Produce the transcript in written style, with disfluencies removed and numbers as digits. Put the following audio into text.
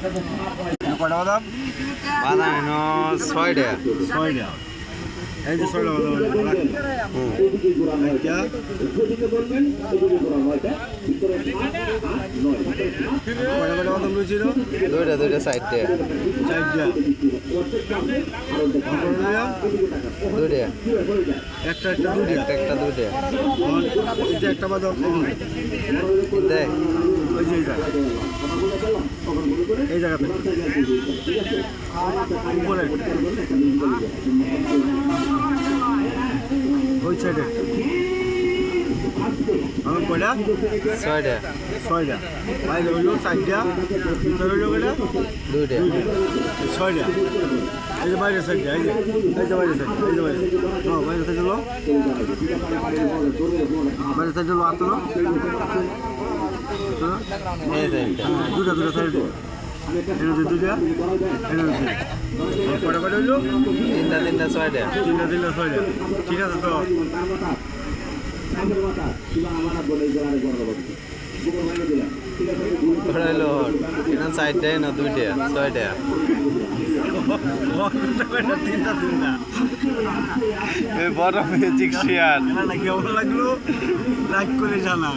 কটা বাদাম? বাদাম 6 টাকা। 6 টাকা। এই যে 6টা বাদাম কটা কটা বাদাম রয়েছিল? দুইটা 60 টাকা। 4 টাকা। দুইটা একটা 2 টাকা। একটা 2 টাকা। এটা একটা বাদাম দেখ ওই যে এই জায়গাতে উপরে ওই সাইডে আমার কয়টা? 6 টাকা। 6টা। বাইরে হইলো 4টা, ভিতরে হইলো কয়টা? 2টা 6টা। এই যে বাইরের সাইডটা, এই যে বাইরের সাইড, এই যে বাইরে বাইরের সাইড হলো বাইরের সাইড হলো আতলো এই সাইডটা। দুটা সাইড এনে 2টা এনে 2টা কটা কটা হইলো? 3টা 6 টাকা। 3টা 6টা। ঠিক আছে তো ওটা হলো এটা 4 টাকা না 2 টাকা 6 টাকা। 3টা এই বড় ম্যাজিক শেয়ার কেমন লাগলো লাইক করে জানা।